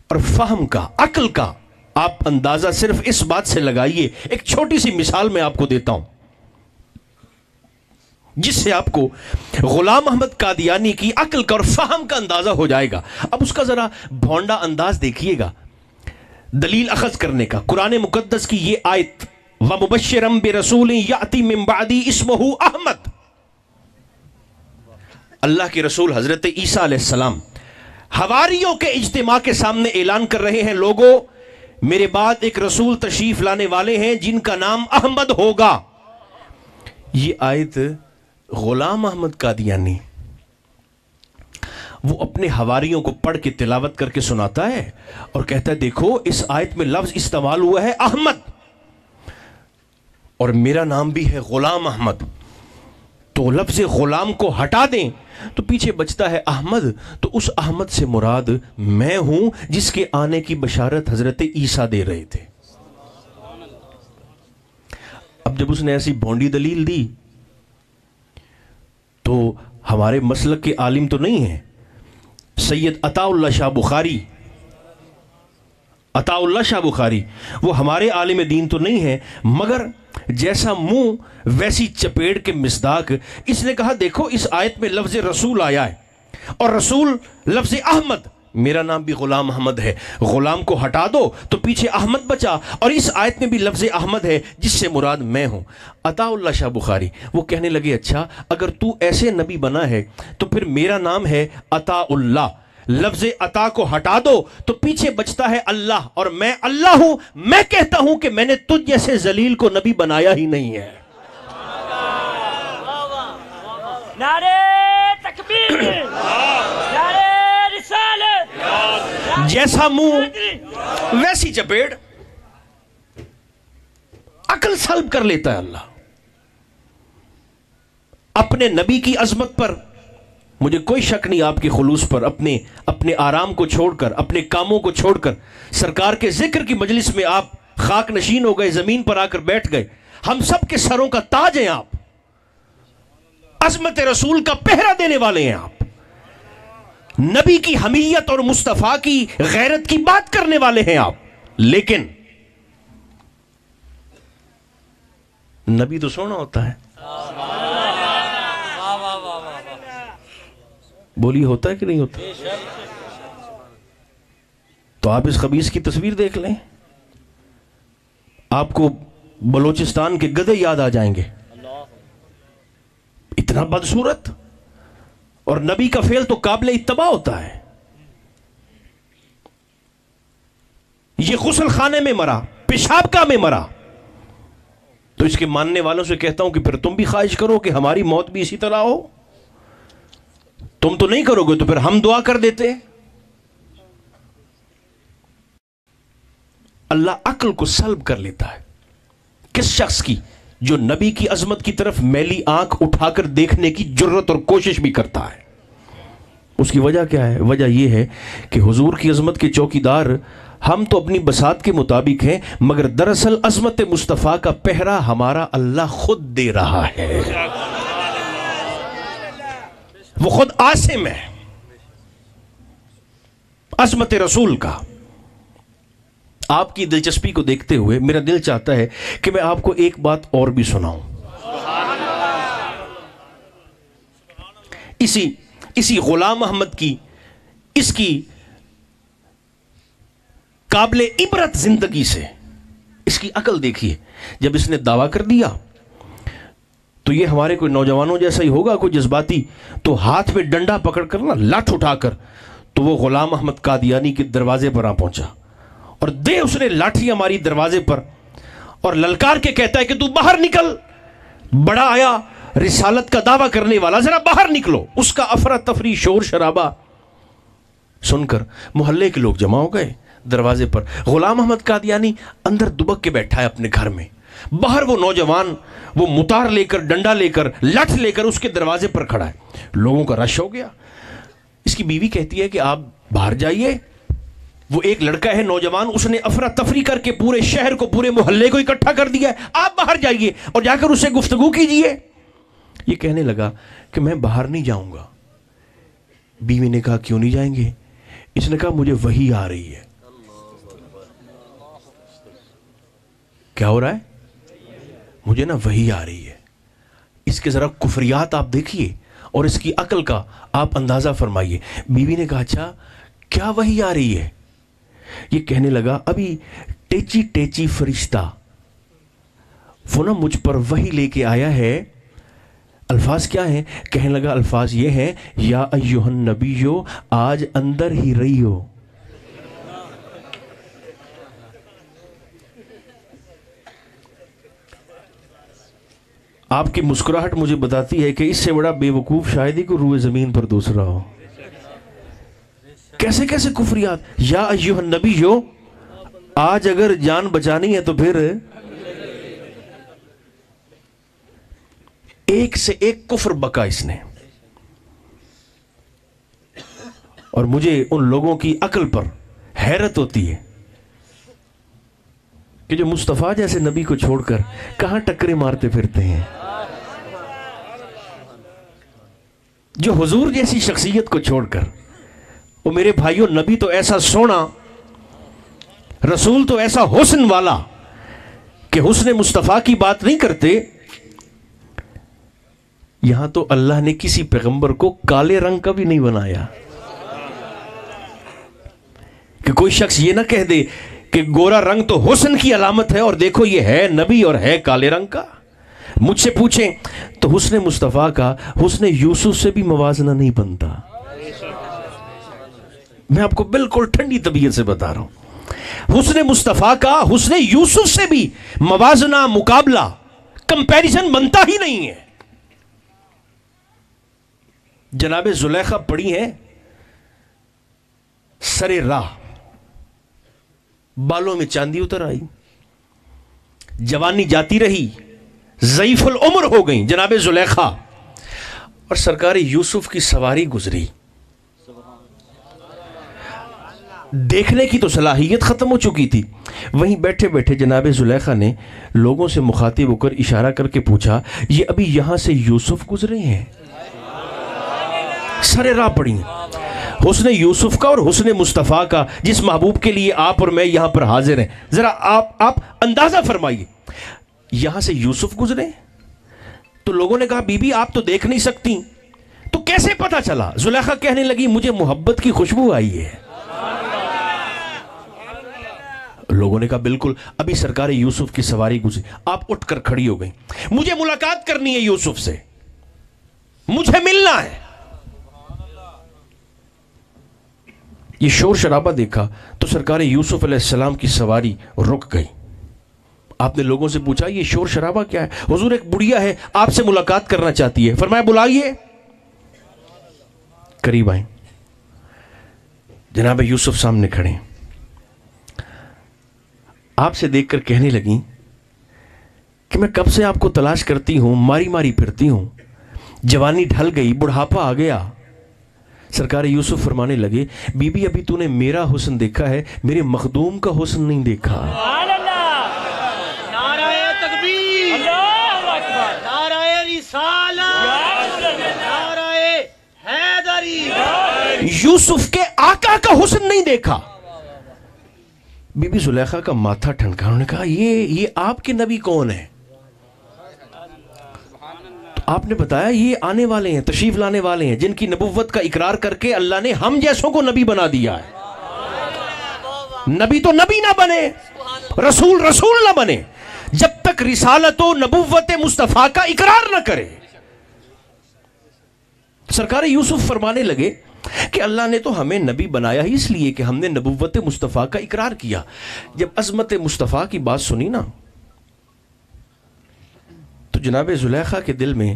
اور فہم کا، عقل کا آپ اندازہ صرف اس بات سے لگائیے. ایک چھوٹی سی مثال میں آپ کو دیتا ہوں جس سے آپ کو غلام احمد قادیانی کی عقل کا اور فہم کا اندازہ ہو جائے گا. اب اس کا ذرا بھونڈا انداز دیکھیے گا دلیل اخذ کرنے کا. قرآن مقدس کی یہ آیت وَمُبَشِّرًا بِرَسُولٍ يَأْتِي مِن بَعْدِي اسْمُهُ احمد، اللہ کے رسول حضرت عیسیٰ علیہ السلام حواریوں کے اجتماع کے سامنے اعلان کر رہے ہیں، لوگوں میرے بعد ایک رسول تشریف لانے والے ہیں جن کا نام احمد ہوگا. یہ آیت غلام احمد قادیانی وہ اپنے حواریوں کو پڑھ کے تلاوت کر کے سناتا ہے اور کہتا ہے دیکھو اس آیت میں لفظ استعمال ہوا ہے احمد اور میرا نام بھی ہے غلام احمد، تو لفظ غلام کو ہٹا دیں تو پیچھے بچتا ہے احمد، تو اس احمد سے مراد میں ہوں جس کے آنے کی بشارت حضرت عیسیٰ دے رہے تھے. اب جب اس نے ایسی بھونڈی دلیل دی تو ہمارے مسلک کے عالم تو نہیں ہیں، سید عطا اللہ شاہ بخاری، عطا اللہ شاہ بخاری وہ ہمارے عالم دین تو نہیں ہیں، مگر جیسا منہ ویسی چپیڑ کے مصداق اس نے کہا دیکھو اس آیت میں لفظ رسول آیا ہے اور رسول لفظ احمد، میرا نام بھی غلام احمد ہے، غلام کو ہٹا دو تو پیچھے احمد بچا اور اس آیت میں بھی لفظ احمد ہے جس سے مراد میں ہوں. عطا اللہ شاہ بخاری وہ کہنے لگے اچھا اگر تو ایسے نبی بنا ہے تو پھر میرا نام ہے عطا اللہ، لفظ عطا کو ہٹا دو تو پیچھے بچتا ہے اللہ اور میں اللہ ہوں. میں کہتا ہوں کہ میں نے تجھ جیسے ذلیل کو نبی بنایا ہی نہیں ہے. نعرے تکبیر، نعرے رسالت، جیسا منہ ویسی چپیڑ، عقل سلب کر لیتا ہے اللہ. اپنے نبی کی عظمت پر مجھے کوئی شک نہیں، آپ کے خلوص پر، اپنے آرام کو چھوڑ کر، اپنے کاموں کو چھوڑ کر سرکار کے ذکر کی مجلس میں آپ خاک نشین ہو گئے، زمین پر آ کر بیٹھ گئے. ہم سب کے سروں کا تاج ہیں آپ، عظمت رسول کا پہرا دینے والے ہیں آپ، نبی کی حمیت اور مصطفیٰ کی غیرت کی بات کرنے والے ہیں آپ. لیکن نبی تو سونا ہوتا ہے. بولی ہوتا ہے کہ نہیں ہوتا؟ تو آپ اس خبیث کی تصویر دیکھ لیں، آپ کو بلوچستان کے گدھے یاد آ جائیں گے. اتنا بدصورت، اور نبی کا فعل تو قابل اتباع ہوتا ہے. یہ غسل خانے میں مرا، پیشاب کا میں مرا، تو اس کے ماننے والوں سے کہتا ہوں کہ پھر تم بھی خواہش کرو کہ ہماری موت بھی اسی طرح ہو. تم تو نہیں کرو گے تو پھر ہم دعا کر دیتے. اللہ عقل کو سلب کر لیتا ہے کس شخص کی جو نبی کی عظمت کی طرف میلی آنکھ اٹھا کر دیکھنے کی جرت اور کوشش بھی کرتا ہے. اس کی وجہ کیا ہے؟ وجہ یہ ہے کہ حضور کی عظمت کے چوکیدار ہم تو اپنی بساط کے مطابق ہیں، مگر دراصل عظمت مصطفیٰ کا پہرا ہمارا اللہ خود دے رہا ہے. وہ خود عاصم ہے عظمت رسول کا. آپ کی دلچسپی کو دیکھتے ہوئے میرا دل چاہتا ہے کہ میں آپ کو ایک بات اور بھی سناؤں. اسی غلام احمد کی اس کی قابل عبرت زندگی سے اس کی عقل دیکھیے. جب اس نے دعویٰ کر دیا تو یہ ہمارے کوئی نوجوانوں جیسا ہی ہوگا، کوئی جذباتی، تو ہاتھ میں ڈنڈا پکڑ کر نا لاٹھ اٹھا کر تو وہ غلام احمد قادیانی کے دروازے پر آ پہنچا اور اس نے لاٹھی ہماری دروازے پر اور للکار کے کہتا ہے کہ تو باہر نکل، بڑا آیا رسالت کا دعویٰ کرنے والا، ذرا باہر نکلو. اس کا افراتفری شور شرابہ سن کر محلے کے لوگ جمع ہو گئے دروازے پر. غلام احمد قادیانی اندر دبک کے بیٹھا ہے اپنے گھر میں، باہر وہ نوجوان وہ متار لے کر، ڈنڈا لے کر، لٹھ لے کر اس کے دروازے پر کھڑا ہے. لوگوں کا رش ہو گیا. اس کی بیوی کہتی ہے کہ آپ باہر جائیے. وہ ایک لڑکا ہے نوجوان، اس نے افراتفری کر کے پورے شہر کو، پورے محلے کو اکٹھا کر دیا ہے، آپ باہر جائیے اور جا کر اس سے گفتگو کیجیے. یہ کہنے لگا کہ میں باہر نہیں جاؤں گا. بیوی نے کہا کیوں نہیں جائیں گے؟ اس نے کہا مجھے وحی آ رہی ہے. کیا ہو رہا ہے؟ مجھے نا وحی آ رہی ہے. اس کے ذرا کفریات آپ دیکھیے اور اس کی عقل کا آپ اندازہ فرمائیے. بیوی نے کہا اچھا کیا وحی آ رہی ہے؟ یہ کہنے لگا ابھی ٹیچی ٹیچی فرشتہ وہ نا مجھ پر وحی لے کے آیا ہے. الفاظ کیا ہیں؟ کہنے لگا الفاظ یہ ہیں یا ایھا النبیو آج اندر ہی رہی ہو. آپ کی مسکراہٹ مجھے بتاتی ہے کہ اس سے بڑا بے وقوف شاید ہی کو روئے زمین پر دوسرا ہو. کیسے کیسے کفریات. یا ایھا النبیو آج اگر جان بچانی ہے تو پھر ایک سے ایک کفر بکا اس نے. اور مجھے ان لوگوں کی عقل پر حیرت ہوتی ہے کہ جو مصطفیٰ جیسے نبی کو چھوڑ کر کہاں ٹکرے مارتے پھرتے ہیں. جو حضور جیسی شخصیت کو چھوڑ کر. وہ میرے بھائیوں نبی تو ایسا سونا، رسول تو ایسا حسن والا کہ حسن مصطفیٰ کی بات نہیں کرتے. یہاں تو اللہ نے کسی پیغمبر کو کالے رنگ کا بھی نہیں بنایا کہ کوئی شخص یہ نہ کہہ دے کہ گورا رنگ تو حسن کی علامت ہے اور دیکھو یہ ہے نبی اور ہے کالے رنگ کا. مجھ سے پوچھیں تو حسن مصطفیٰ کا حسن یوسف سے بھی موازنہ نہیں بنتا. میں آپ کو بالکل ٹھنڈی طبیعت سے بتا رہا ہوں. حسن مصطفیٰ کا حسن یوسف سے بھی موازنہ، مقابلہ، کمپیریزن بنتا ہی نہیں ہے. جناب زلیخا پڑی ہیں سرے راہ، بالوں میں چاندی اتر آئی، جوانی جاتی رہی، ضعیف العمر ہو گئی جناب زلیخا، اور سرکار یوسف کی سواری گزری. دیکھنے کی تو صلاحیت ختم ہو چکی تھی. وہیں بیٹھے بیٹھے جناب زلیخا نے لوگوں سے مخاطب ہو کر اشارہ کر کے پوچھا یہ ابھی یہاں سے یوسف گزرے ہیں؟ سرے راہ پڑی ہیں. حسن یوسف کا اور حسن مصطفیٰ کا جس محبوب کے لیے آپ اور میں یہاں پر حاضر ہیں، ذرا آپ اندازہ فرمائیے. یہاں سے یوسف گزرے تو لوگوں نے کہا بی بی آپ تو دیکھ نہیں سکتی. تو کیسے پتا چلا؟ زلیخا کہنے لگی مجھے محبت کی خوشبو آئی ہے. لوگوں نے کہا بالکل ابھی سرکار یوسف کی سواری گزری. آپ اٹھ کر کھڑی ہو گئی. مجھے ملاقات کرنی ہے یوسف سے، مجھے ملنا ہے. یہ شور شرابہ دیکھا تو سرکار یوسف علیہ السلام کی سواری رک گئی. آپ نے لوگوں سے پوچھا یہ شور شرابہ کیا ہے؟ حضور ایک بڑھیا ہے آپ سے ملاقات کرنا چاہتی ہے. فرمایا بلائیے. قریب آئیں. جناب یوسف سامنے کھڑے ہیں. آپ سے دیکھ کر کہنے لگیں کہ میں کب سے آپ کو تلاش کرتی ہوں، ماری ماری پھرتی ہوں، جوانی ڈھل گئی، بڑھاپا آ گیا. سرکار یوسف فرمانے لگے بی بی ابھی تو نے میرا حسن دیکھا ہے، میرے مخدوم کا حسن نہیں دیکھا. نعرہ تکبیر، اللہ اکبر، نعرہ رسالت، نعرہ حیدری. یوسف کے آقا کا حسن نہیں دیکھا. بی بی زلیخا کا ماتھا ٹھنکا. انہوں نے کہا یہ آپ کے نبی کون ہیں؟ آپ نے بتایا یہ آنے والے ہیں، تشریف لانے والے ہیں، جن کی نبوت کا اقرار کر کے اللہ نے ہم جیسوں کو نبی بنا دیا ہے. نبی تو نبی نہ بنے، رسول رسول نہ بنے جب تک رسالت و نبوت مصطفیٰ کا اقرار نہ کرے. سرکار یوسف فرمانے لگے کہ اللہ نے تو ہمیں نبی بنایا ہی اس لیے کہ ہم نے نبوت مصطفیٰ کا اقرار کیا. جب عظمت مصطفیٰ کی بات سنی نا تو جناب زلیخا کے دل میں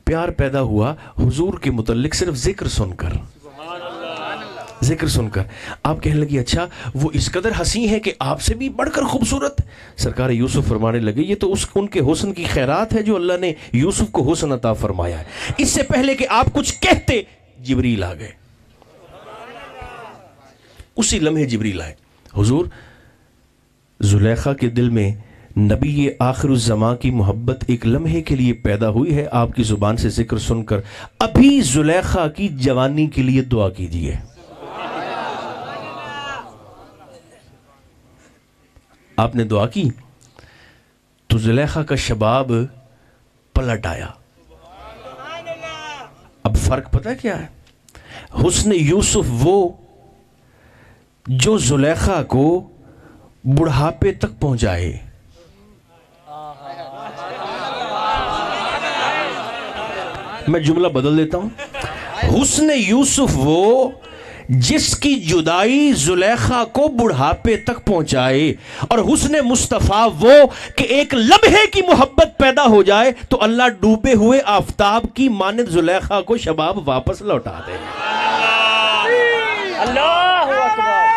پیار پیدا ہوا حضور کے متعلق صرف ذکر سن کر. آپ کہنے لگی اچھا وہ اس قدر حسین ہے کہ آپ سے بھی بڑھ کر خوبصورت. سرکار یوسف فرمانے لگے یہ تو ان کے حسن کی خیرات ہے جو اللہ نے یوسف کو حسن عطا فرمایا ہے. اس سے پہلے کہ آپ کچھ کہتے جبریل آ گئے. اسی لمحے جبریل آئے. حضور زلیخا کے دل میں نبی آخر الزمان کی محبت ایک لمحے کے لیے پیدا ہوئی ہے. آپ کی زبان سے ذکر سن کر ابھی زلیخا کی جوانی کے لیے دعا کیجیے. آپ نے دعا کی تو زلیخا کا شباب پلٹ آیا. اب فرق پتہ کیا ہے؟ حسن یوسف وہ جو زلیخا کو بڑھاپے تک پہنچائے. میں جملہ بدل دیتا ہوں. حسن یوسف وہ جس کی جدائی زلیخا کو بڑھاپے تک پہنچائے، اور حسن مصطفیٰ وہ کہ ایک لمحے کی محبت پیدا ہو جائے تو اللہ ڈوبے ہوئے آفتاب کی مانند زلیخا کو شباب واپس لوٹا دے. اللہ اکبر.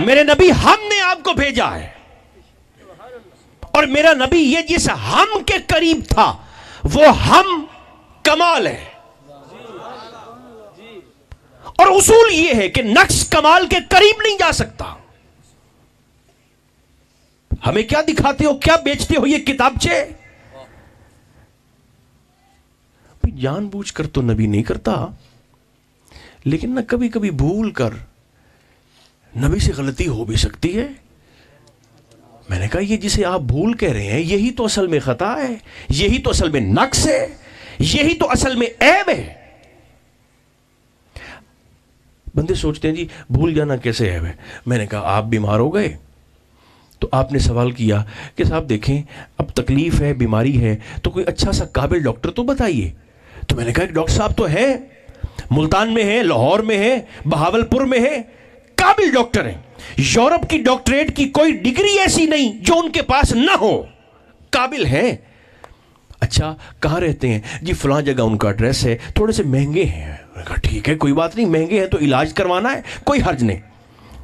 میرے نبی ہم نے آپ کو بھیجا ہے، اور میرا نبی یہ جس ہم کے قریب تھا وہ ہم کمال ہے. اور اصول یہ ہے کہ نقص کمال کے قریب نہیں جا سکتا. ہمیں کیا دکھاتے ہو، کیا بیچتے ہو یہ کتابچے؟ جان بوجھ کر تو نبی نہیں کرتا، لیکن نہ کبھی کبھی بھول کر نبی سے غلطی ہو بھی سکتی ہے. میں نے کہا یہ جسے آپ بھول کہہ رہے ہیں یہی تو اصل میں خطا ہے، یہی تو اصل میں نقص ہے، یہی تو اصل میں عیب ہے. بندے سوچتے ہیں جی بھول جانا کیسے عیب ہے. میں نے کہا آپ بیمار ہو گئے تو آپ نے سوال کیا کہ صاحب دیکھیں اب تکلیف ہے، بیماری ہے، تو کوئی اچھا سا قابل ڈاکٹر تو بتائیے. تو میں نے کہا ایک ڈاکٹر صاحب تو ہیں، ملتان میں ہیں، لاہور میں ہیں، بہاولپور میں ہیں، قابل ڈاکٹر ہیں. یورپ کی ڈاکٹریٹ کی کوئی ڈگری ایسی نہیں جو ان کے پاس نہ ہو، قابل ہیں. اچھا کہاں رہتے ہیں؟ جی فلاں جگہ ان کا ایڈریس ہے، تھوڑے سے مہنگے ہیں. میں نے کہا ٹھیک ہے کوئی بات نہیں، مہنگے ہیں تو علاج کروانا ہے، کوئی حرج نہیں.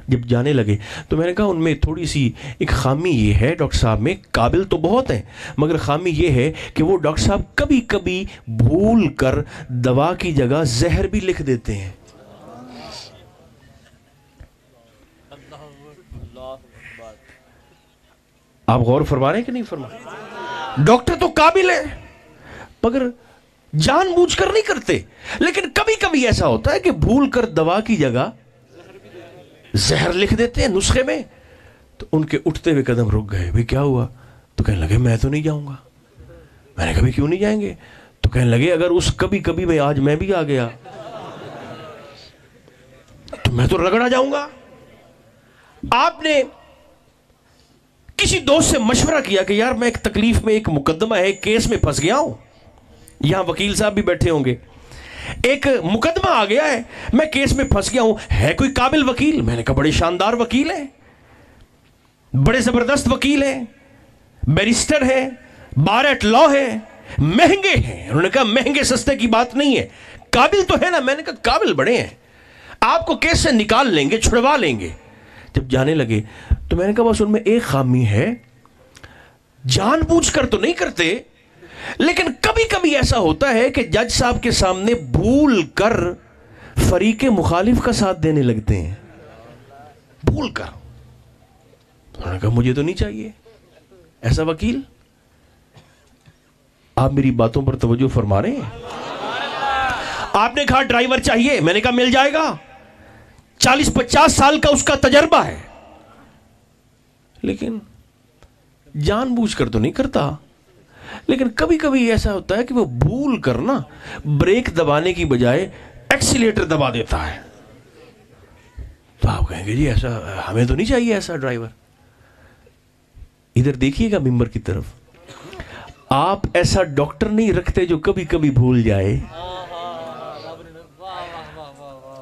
جب جانے لگے تو میں نے کہا ان میں تھوڑی سی ایک خامی یہ ہے ڈاکٹر صاحب میں، قابل تو بہت ہیں مگر خامی یہ ہے کہ وہ ڈاکٹر صاحب کبھی کبھی بھول کر دوا کی جگہ زہر بھی لکھ دیتے ہیں. آپ غور فرما رہے ہیں کہ نہیں فرما رہے؟ ڈاکٹر تو قابل ہے مگر جان بوجھ کر نہیں کرتے. لیکن کبھی کبھی ایسا ہوتا ہے کہ بھول کر دوا کی جگہ زہر لکھ دیتے ہیں نسخے میں. تو ان کے اٹھتے ہوئے قدم رک گئے. بھئی کیا ہوا؟ تو کہنے لگے میں تو نہیں جاؤں گا. میں نے کہا کیوں نہیں جائیں گے؟ تو کہنے لگے اگر اس کبھی کبھی میں آج میں بھی آ گیا تو میں تو رگڑا جاؤں گا. آپ نے کسی دوست سے مشورہ کیا کہ یار میں ایک تکلیف میں، ایک مقدمہ ہے، ایک کیس میں پھنس گیا ہوں. یہاں وکیل صاحب بھی بیٹھے ہوں گے. ایک مقدمہ آ گیا ہے، میں کیس میں پھنس گیا ہوں، ہے کوئی قابل وکیل؟ میں نے کہا بڑے شاندار وکیل ہیں، بڑے زبردست وکیل ہیں، بیرسٹر ہیں، بار ایٹ لا ہے، مہنگے ہیں. انہوں نے کہا مہنگے سستے کی بات نہیں ہے، قابل تو ہے نا. میں نے کہا قابل بڑے ہیں، آپ کو کیس سے نکال لیں گے، چھڑوا لیں گے. جب جانے لگے تو میں نے کہا بس ان میں ایک خامی ہے، جان بوجھ کر تو نہیں کرتے لیکن کبھی کبھی ایسا ہوتا ہے کہ جج صاحب کے سامنے بھول کر فریق مخالف کا ساتھ دینے لگتے ہیں. بھول کر. انہوں نے کہا مجھے تو نہیں چاہیے ایسا وکیل. آپ میری باتوں پر توجہ فرما رہے ہیں؟ آپ نے کہا ڈرائیور چاہیے. میں نے کہا مل جائے گا، 40-50 سال کا اس کا تجربہ ہے. لیکن جان بوجھ کر تو نہیں کرتا. لیکن کبھی کبھی ایسا ہوتا ہے کہ وہ بھول کر نا بریک دبانے کی بجائے ایکسیلیٹر دبا دیتا ہے. تو آپ کہیں گے جی ایسا ہمیں تو نہیں چاہیے ایسا ڈرائیور. ادھر دیکھیے گا ممبر کی طرف. آپ ایسا ڈاکٹر نہیں رکھتے جو کبھی کبھی بھول جائے.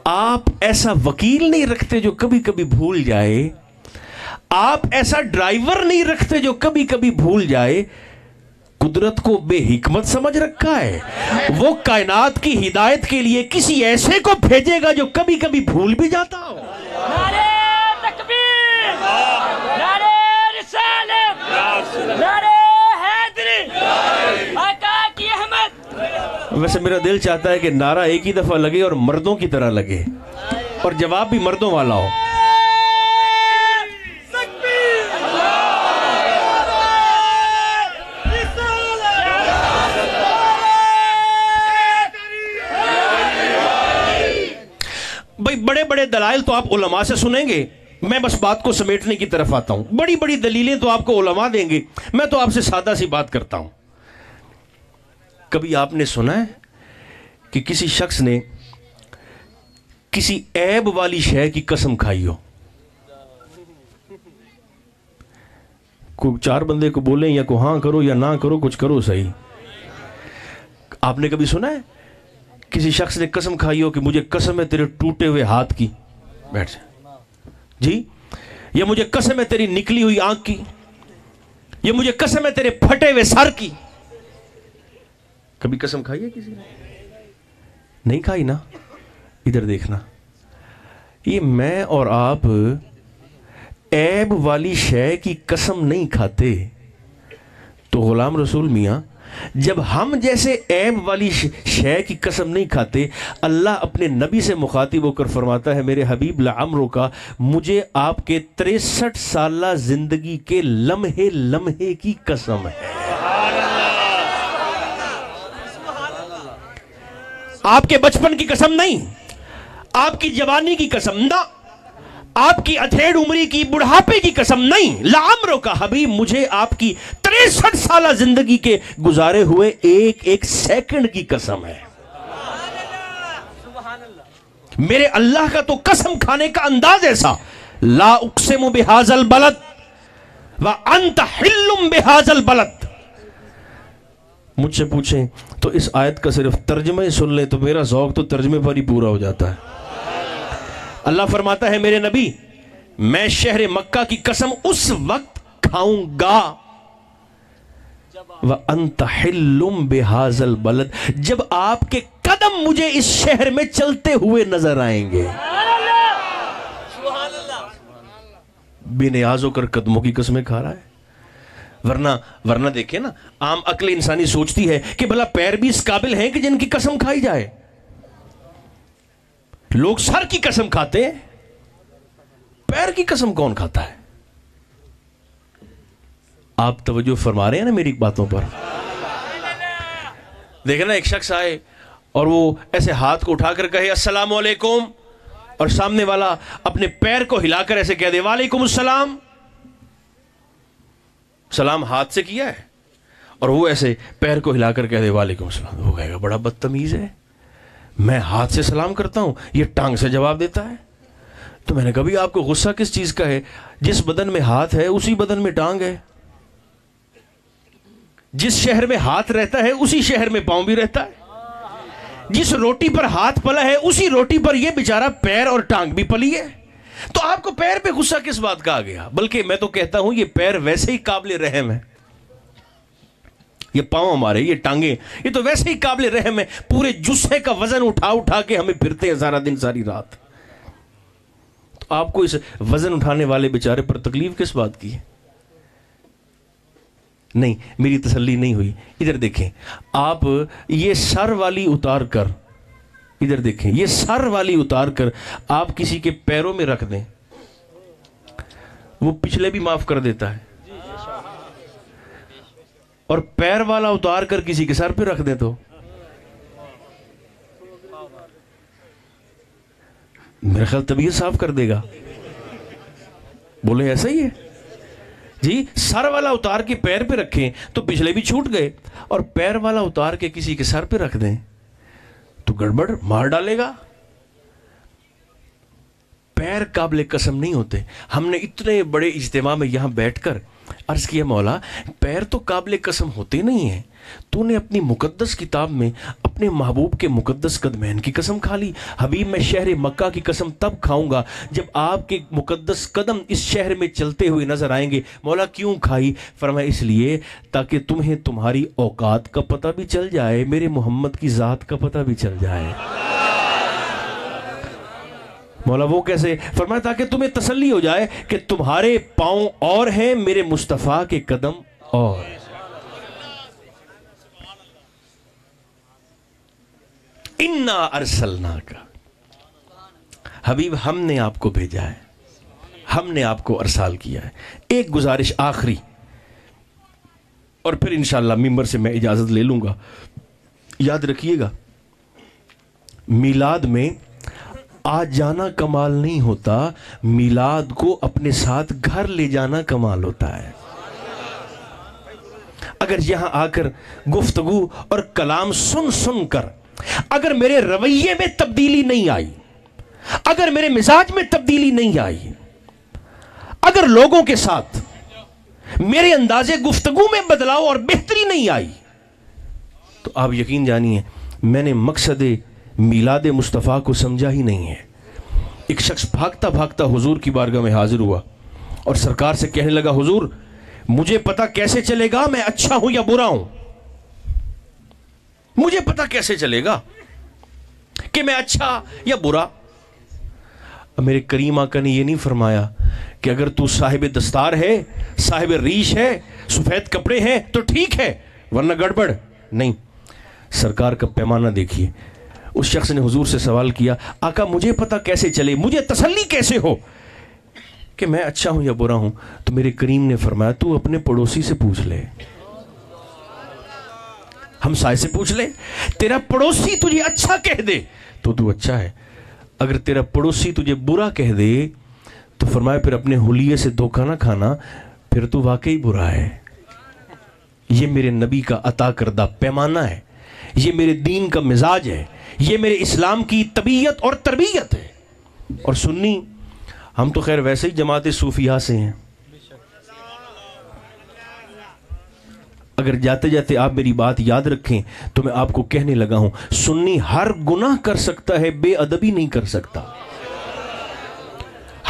آپ ایسا وکیل نہیں رکھتے جو کبھی کبھی بھول جائے. آپ ایسا ڈرائیور نہیں رکھتے جو کبھی کبھی بھول جائے. قدرت کو بے حکمت سمجھ رکھا ہے. وہ کائنات کی ہدایت کے لیے کسی ایسے کو بھیجے گا جو کبھی کبھی بھول بھی جاتا ہو. نعرہ تکبیر، نعرہ رسالت، نعرہ حیدری، آقا کی احمد. ویسے میرا دل چاہتا ہے کہ نعرہ ایک ہی دفعہ لگے اور مردوں کی طرح لگے اور جواب بھی مردوں والا ہو. بھئی بڑے بڑے دلائل تو آپ علماء سے سنیں گے. میں بس بات کو سمیٹنے کی طرف آتا ہوں. بڑی بڑی دلیلیں تو آپ کو علماء دیں گے, میں تو آپ سے سادہ سی بات کرتا ہوں. کبھی آپ نے سنا ہے کہ کسی شخص نے کسی عیب والی شے کی قسم کھائی ہو؟ کوئی چار بندے کو بولیں یا کو ہاں کرو یا نہ کرو, کچھ کرو صحیح. آپ نے کبھی سنا ہے کسی شخص نے قسم کھائی ہو کہ مجھے قسم ہے تیرے ٹوٹے ہوئے ہاتھ کی, بیٹھ جائے جی, یا مجھے قسم ہے تیری نکلی ہوئی آنکھ کی, یا مجھے قسم ہے تیرے پھٹے ہوئے سر کی؟ کبھی قسم کھائی ہے کسی نے؟ نہیں کھائی نا. ادھر دیکھنا, یہ میں اور آپ عیب والی شے کی قسم نہیں کھاتے. تو غلام رسول میاں, جب ہم جیسے عیب والی شے کی قسم نہیں کھاتے, اللہ اپنے نبی سے مخاطب ہو کر فرماتا ہے میرے حبیب لعمرو کا مجھے آپ کے 63 سالہ زندگی کے لمحے لمحے کی قسم ہے. آپ کے بچپن کی قسم نہیں, آپ کی جوانی کی قسم نہ, آپ کی اتھیڑ عمری کی بڑھاپے کی قسم نہیں. لعمرو کا حبیب مجھے آپ کی 63 سالہ زندگی کے گزارے ہوئے ایک ایک سیکنڈ کی قسم ہے. میرے اللہ کا تو قسم کھانے کا انداز ایسا, لا اقسم بہذا البلد وانت حل بہذا البلد. مجھ سے پوچھیں تو اس آیت کا صرف ترجمہ ہی سن لیں تو میرا ذوق تو ترجمے پر ہی پورا ہو جاتا ہے. اللہ فرماتا ہے میرے نبی میں شہر مکہ کی قسم اس وقت کھاؤں گا وَأَنْتَ حِلٌّ بِهَذَا الْبَلَدِ جب آپ کے قدم مجھے اس شہر میں چلتے ہوئے نظر آئیں گے. بے نیاز ہو کر قدموں کی قسمیں کھا رہا ہے. ورنہ دیکھیں نا, عام عقل انسانی سوچتی ہے کہ بھلا پیر بھی اس قابل ہیں کہ جن کی قسم کھائی جائے. لوگ سر کی قسم کھاتے ہیں, پیر کی قسم کون کھاتا ہے؟ آپ توجہ فرما رہے ہیں نا میری باتوں پر؟ دیکھیں نا, ایک شخص آئے اور وہ ایسے ہاتھ کو اٹھا کر کہے السلام علیکم, اور سامنے والا اپنے پیر کو ہلا کر ایسے کہہ دے وعلیکم السلام. سلام ہاتھ سے کیا ہے اور وہ ایسے پیر کو ہلا کر کہہ دے وعلیکم السلام. وہ کہے گا بڑا بدتمیز ہے, میں ہاتھ سے سلام کرتا ہوں, یہ ٹانگ سے جواب دیتا ہے. تو میں نے کبھی آپ کو غصہ کس چیز کا ہے؟ جس بدن میں ہاتھ ہے اسی بدن میں ٹانگ ہے. جس شہر میں ہاتھ رہتا ہے اسی شہر میں پاؤں بھی رہتا ہے. جس روٹی پر ہاتھ پلا ہے اسی روٹی پر یہ بیچارہ پیر اور ٹانگ بھی پلی ہے. تو آپ کو پیر پہ غصہ کس بات کا آ گیا؟ بلکہ میں تو کہتا ہوں یہ پیر ویسے ہی قابل رحم ہے, یہ پاؤں ہمارے, یہ ٹانگیں, یہ تو ویسے ہی قابل رحم ہے. پورے جسے کا وزن اٹھا کے ہمیں پھرتے ہیں سارا دن ساری رات. تو آپ کو اس وزن اٹھانے والے بیچارے پر تکلیف کس بات کی ہے؟ نہیں, میری تسلی نہیں ہوئی. ادھر دیکھیں, آپ یہ سر والی اتار کر, ادھر دیکھیں, یہ سر والی اتار کر آپ کسی کے پیروں میں رکھ دیں, وہ پچھلے بھی معاف کر دیتا ہے. اور پیر والا اتار کر کسی کے سر پہ رکھ دیں تو میرا خیال طبیعت صاف کر دے گا. بولے ایسا ہی ہے جی؟ سر والا اتار کے پیر پہ رکھیں تو پچھلے بھی چھوٹ گئے, اور پیر والا اتار کے کسی کے سر پہ رکھ دیں تو گڑبڑ مار ڈالے گا. پیر قابل قسم نہیں ہوتے. ہم نے اتنے بڑے اجتماع میں یہاں بیٹھ کر عرض کیا مولا پیر تو قابل قسم ہوتے نہیں ہیں, تو نے اپنی مقدس کتاب میں اپنے محبوب کے مقدس قدمین کی قسم کھا لی. حبیب میں شہر مکہ کی قسم تب کھاؤں گا جب آپ کے مقدس قدم اس شہر میں چلتے ہوئے نظر آئیں گے. مولا کیوں کھائی؟ فرمایا اس لیے تاکہ تمہیں تمہاری اوقات کا پتہ بھی چل جائے, میرے محمد کی ذات کا پتہ بھی چل جائے. مولا وہ کیسے؟ فرمایا تاکہ تمہیں تسلی ہو جائے کہ تمہارے پاؤں اور ہیں, میرے مصطفیٰ کے قدم اور. انا ارسلناک, حبیب ہم نے آپ کو بھیجا ہے, ہم نے آپ کو ارسال کیا ہے. ایک گزارش آخری, اور پھر انشاءاللہ ممبر سے میں اجازت لے لوں گا. یاد رکھیے گا میلاد میں آج جانا کمال نہیں ہوتا، میلاد کو اپنے ساتھ گھر لے جانا کمال ہوتا ہے۔ اگر یہاں آ کر گفتگو اور کلام سن سن کر اگر میرے رویے میں تبدیلی نہیں آئی، اگر میرے مزاج میں تبدیلی نہیں آئی، اگر لوگوں کے ساتھ میرے انداز گفتگو میں بدلاؤ اور بہتری نہیں آئی، تو آپ یقین جانیے میں نے مقصد میلاد مصطفیٰ کو سمجھا ہی نہیں ہے۔ ایک شخص بھاگتا بھاگتا حضور کی بارگاہ میں حاضر ہوا اور سرکار سے کہنے لگا، حضور مجھے پتا کیسے چلے گا میں اچھا ہوں یا برا ہوں؟ مجھے پتا کیسے چلے گا کہ میں اچھا یا برا؟ میرے کریم آقا نے یہ نہیں فرمایا کہ اگر تو صاحب دستار ہے، صاحب ریش ہے، سفید کپڑے ہیں تو ٹھیک ہے ورنہ گڑبڑ نہیں۔ سرکار کا پیمانہ دیکھیے۔ اس شخص نے حضور سے سوال کیا، آقا مجھے پتا کیسے چلے، مجھے تسلی کیسے ہو کہ میں اچھا ہوں یا برا ہوں؟ تو میرے کریم نے فرمایا، تو اپنے پڑوسی سے پوچھ لے، ہمسائے سے پوچھ لے۔ تیرا پڑوسی تجھے اچھا کہہ دے تو اچھا ہے، اگر تیرا پڑوسی تجھے برا کہہ دے تو فرمایا پھر اپنے حلیے سے دھوکہ نہ کھانا، پھر تو واقعی برا ہے۔ یہ میرے نبی کا عطا کردہ پیمانہ ہے، یہ میرے دین کا مزاج ہے، یہ میرے اسلام کی طبیعت اور تربیت ہے۔ اور سنی ہم تو خیر ویسے ہی جماعت صوفیہ سے ہیں۔ اگر جاتے جاتے آپ میری بات یاد رکھیں تو میں آپ کو کہنے لگا ہوں، سنی ہر گناہ کر سکتا ہے، بے ادبی نہیں کر سکتا۔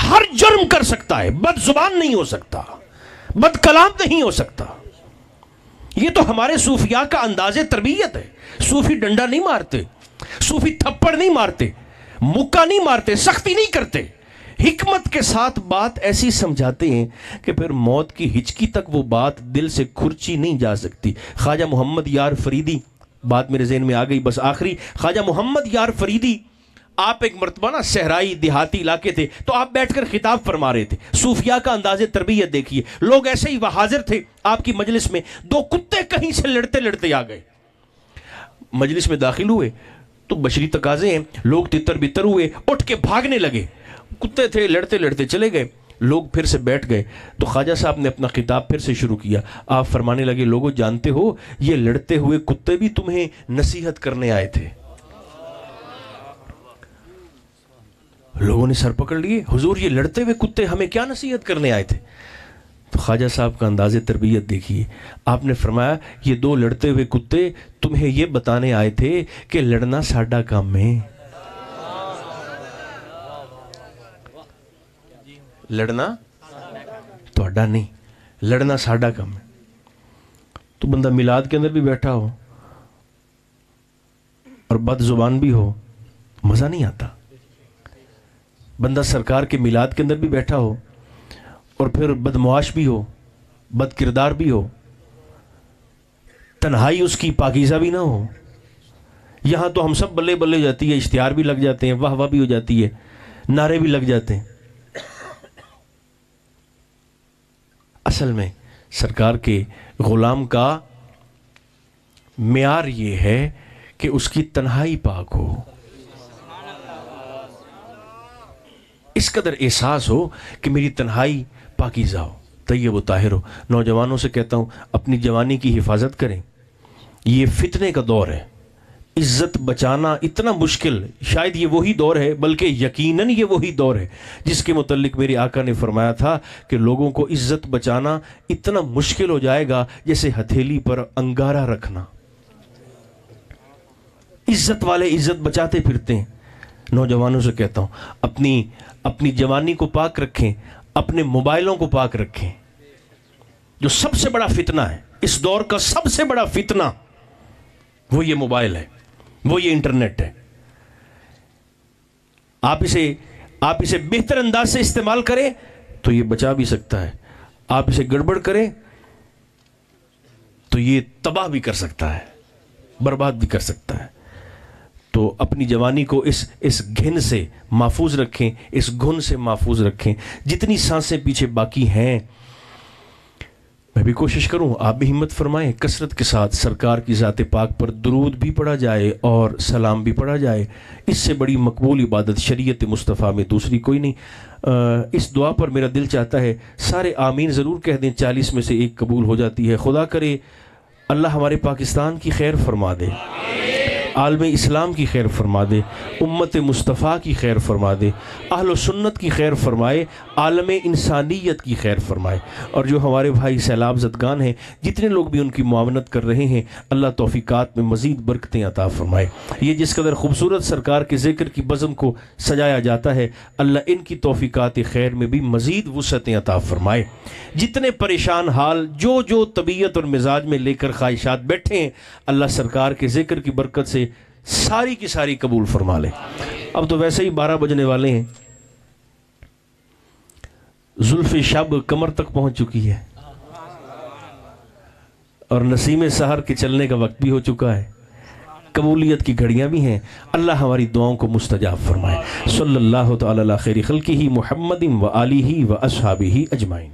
ہر جرم کر سکتا ہے، بد زبان نہیں ہو سکتا، بد کلام نہیں ہو سکتا۔ یہ تو ہمارے صوفیاء کا انداز تربیت ہے۔ صوفی ڈنڈا نہیں مارتے، صوفی تھپڑ نہیں مارتے، مکہ نہیں مارتے، سختی نہیں کرتے، حکمت کے ساتھ بات ایسی سمجھاتے ہیں کہ پھر موت کی ہچکی تک وہ بات دل سے کھرچی نہیں جا سکتی۔ خواجہ محمد یار فریدی، بات میرے ذہن میں آ گئی بس آخری، خواجہ محمد یار فریدی آپ ایک مرتبہ نا صحرائی دیہاتی علاقے تھے تو آپ بیٹھ کر خطاب فرما رہے تھے۔ صوفیاء کا انداز تربیت دیکھیے، لوگ ایسے ہی وہ حاضر تھے آپ کی مجلس میں، دو کتے کہیں سے لڑتے لڑتے آ گئے، مجلس میں داخل ہوئے تو بشری تقاضے ہیں، لوگ تتر بتر ہوئے، اٹھ کے بھاگنے لگے، کتے تھے لڑتے لڑتے چلے گئے، لوگ پھر سے بیٹھ گئے تو خواجہ صاحب نے اپنا خطاب پھر سے شروع کیا۔ آپ فرمانے لگے، لوگوں جانتے ہو یہ لڑتے ہوئے کتے بھی تمہیں نصیحت کرنے آئے تھے۔ لوگوں نے سر پکڑ لیے، حضور یہ لڑتے ہوئے کتے ہمیں کیا نصیحت کرنے آئے تھے؟ تو خواجہ صاحب کا انداز تربیت دیکھیے، آپ نے فرمایا یہ دو لڑتے ہوئے کتے تمہیں یہ بتانے آئے تھے کہ لڑنا ساڈا کام ہے، لڑنا تہاڈا نہیں، لڑنا ساڈا کام ہے۔ تو بندہ میلاد کے اندر بھی بیٹھا ہو اور بد زبان بھی ہو، مزہ نہیں آتا۔ بندہ سرکار کے میلاد کے اندر بھی بیٹھا ہو اور پھر بدمعاش بھی ہو، بد کردار بھی ہو، تنہائی اس کی پاکیزہ بھی نہ ہو، یہاں تو ہم سب بلے بلے جاتی ہے، اشتہار بھی لگ جاتے ہیں، واہ واہ بھی ہو جاتی ہے، نعرے بھی لگ جاتے ہیں۔ اصل میں سرکار کے غلام کا معیار یہ ہے کہ اس کی تنہائی پاک ہو، اس قدر احساس ہو کہ میری تنہائی پاکیزہ ہو، طیب و طاہر ہو۔ نوجوانوں سے کہتا ہوں اپنی جوانی کی حفاظت کریں، یہ فتنے کا دور ہے، عزت بچانا اتنا مشکل، شاید یہ وہی دور ہے، بلکہ یقیناً یہ وہی دور ہے جس کے متعلق میرے آقا نے فرمایا تھا کہ لوگوں کو عزت بچانا اتنا مشکل ہو جائے گا جیسے ہتھیلی پر انگارہ رکھنا۔ عزت والے عزت بچاتے پھرتے ہیں۔ نوجوانوں سے کہتا ہوں اپنی جوانی کو پاک رکھیں، اپنے موبائلوں کو پاک رکھیں۔ جو سب سے بڑا فتنہ ہے اس دور کا، سب سے بڑا فتنہ وہ یہ موبائل ہے، وہ یہ انٹرنیٹ ہے۔ آپ اسے بہتر انداز سے استعمال کریں تو یہ بچا بھی سکتا ہے، آپ اسے گڑبڑ کریں تو یہ تباہ بھی کر سکتا ہے، برباد بھی کر سکتا ہے۔ تو اپنی جوانی کو اس گھن سے محفوظ رکھیں، اس گھن سے محفوظ رکھیں۔ جتنی سانسیں پیچھے باقی ہیں میں بھی کوشش کروں، آپ بھی ہمت فرمائیں، کثرت کے ساتھ سرکار کی ذات پاک پر درود بھی پڑھا جائے اور سلام بھی پڑھا جائے۔ اس سے بڑی مقبول عبادت شریعت مصطفیٰ میں دوسری کوئی نہیں۔ اس دعا پر میرا دل چاہتا ہے سارے آمین ضرور کہہ دیں، 40 میں سے ایک قبول ہو جاتی ہے۔ خدا کرے اللہ ہمارے پاکستان کی خیر فرما دے، عالم اسلام کی خیر فرما دے، امت مصطفیٰ کی خیر فرما دے، اہل و سنت کی خیر فرمائے، عالم انسانیت کی خیر فرمائے۔ اور جو ہمارے بھائی سیلاب زدگان ہیں، جتنے لوگ بھی ان کی معاونت کر رہے ہیں، اللہ توفیقات میں مزید برکتیں عطا فرمائے۔ یہ جس قدر خوبصورت سرکار کے ذکر کی بزم کو سجایا جاتا ہے، اللہ ان کی توفیقات خیر میں بھی مزید وسعتیں عطا فرمائے۔ جتنے پریشان حال جو طبیعت اور مزاج میں لے کر خواہشات بیٹھے ہیں، اللہ سرکار کے ذکر کی برکت سے ساری کی ساری قبول فرما لے۔ اب تو ویسے ہی 12 بجنے والے ہیں، زلف شب کمر تک پہنچ چکی ہے اور نسیم سحر کے چلنے کا وقت بھی ہو چکا ہے، قبولیت کی گھڑیاں بھی ہیں۔ اللہ ہماری دعاؤں کو مستجاب فرمائے۔ صلی اللہ تعالی علی خیر خلقہ محمد و آلہ و اصحابہ اجمعین۔